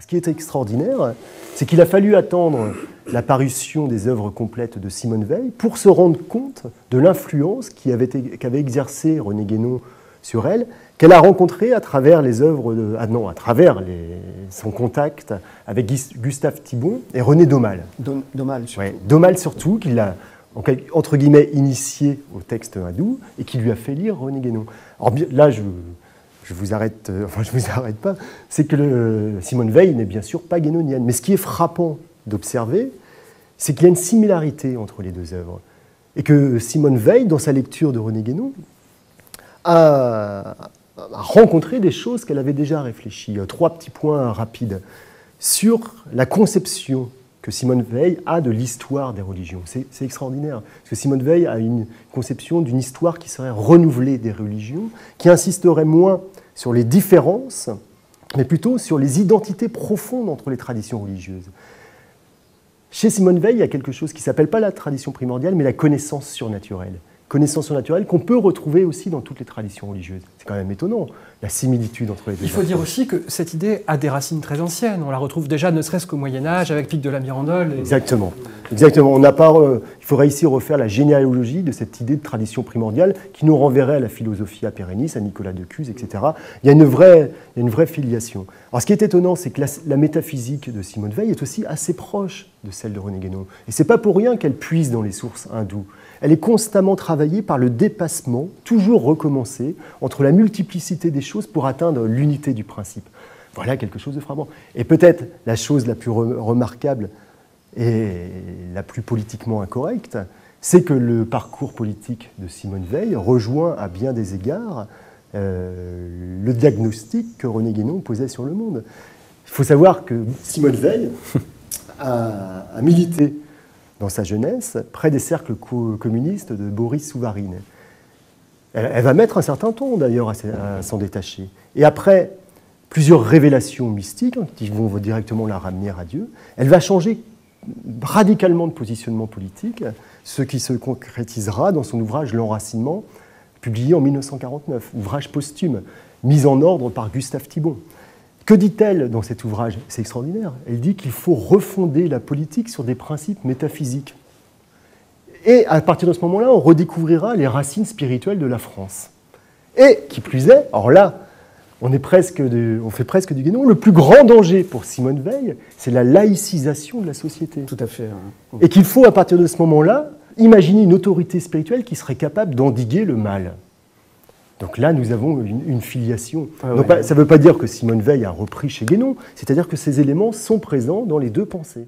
Ce qui est extraordinaire, c'est qu'il a fallu attendre la parution des œuvres complètes de Simone Weil pour se rendre compte de l'influence qu'avait exercée René Guénon sur elle, qu'elle a rencontrée à travers les œuvres son contact avec Gustave Thibon et René Daumal. Daumal, surtout. Ouais, Daumal surtout, qui l'a entre guillemets initié au texte hindou et qui lui a fait lire René Guénon. Alors là, je vous arrête pas, c'est que Simone Weil n'est bien sûr pas guénonienne. Mais ce qui est frappant d'observer, c'est qu'il y a une similarité entre les deux œuvres. Et que Simone Weil, dans sa lecture de René Guénon, a rencontré des choses qu'elle avait déjà réfléchies. 3 petits points rapides sur la conception que Simone Weil a de l'histoire des religions. C'est extraordinaire, parce que Simone Weil a une conception d'une histoire qui serait renouvelée des religions, qui insisterait moins sur les différences, mais plutôt sur les identités profondes entre les traditions religieuses. Chez Simone Weil, il y a quelque chose qui ne s'appelle pas la tradition primordiale, mais la connaissance surnaturelle. Connaissance surnaturelle qu'on peut retrouver aussi dans toutes les traditions religieuses. C'est quand même étonnant, la similitude entre les deux. Il faut dire aussi que cette idée a des racines très anciennes. On la retrouve déjà ne serait-ce qu'au Moyen-Âge, avec Pic de la Mirandole. Exactement. Exactement. On n'a pas, il faudrait ici refaire la généalogie de cette idée de tradition primordiale qui nous renverrait à la Philosophia Perennis, à Nicolas de Cuse, etc. Il y a une vraie filiation. Alors ce qui est étonnant, c'est que la métaphysique de Simone Weil est aussi assez proche de celle de René Guénon. Et ce n'est pas pour rien qu'elle puise dans les sources hindoues. Elle est constamment travaillée par le dépassement, toujours recommencé, entre la multiplicité des choses pour atteindre l'unité du principe. Voilà quelque chose de frappant. Et peut-être la chose la plus remarquable et la plus politiquement incorrecte, c'est que le parcours politique de Simone Weil rejoint à bien des égards le diagnostic que René Guénon posait sur le monde. Il faut savoir que Simone Weil a milité dans sa jeunesse, près des cercles communistes de Boris Souvarine. Elle va mettre un certain temps, d'ailleurs, à s'en détacher. Et après plusieurs révélations mystiques, qui vont directement la ramener à Dieu, elle va changer radicalement de positionnement politique, ce qui se concrétisera dans son ouvrage « L'enracinement », publié en 1949, ouvrage posthume, mis en ordre par Gustave Thibon. Que dit-elle dans cet ouvrage? C'est extraordinaire. Elle dit qu'il faut refonder la politique sur des principes métaphysiques. Et à partir de ce moment-là, on redécouvrira les racines spirituelles de la France. Et, qui plus est, alors là, on fait presque du Guénon, le plus grand danger pour Simone Weil, c'est la laïcisation de la société. Tout à fait. Et qu'il faut, à partir de ce moment-là, imaginer une autorité spirituelle qui serait capable d'endiguer le mal. Donc là, nous avons une filiation. Ça ne veut pas dire que Simone Weil a repris chez Guénon, c'est-à-dire que ces éléments sont présents dans les deux pensées.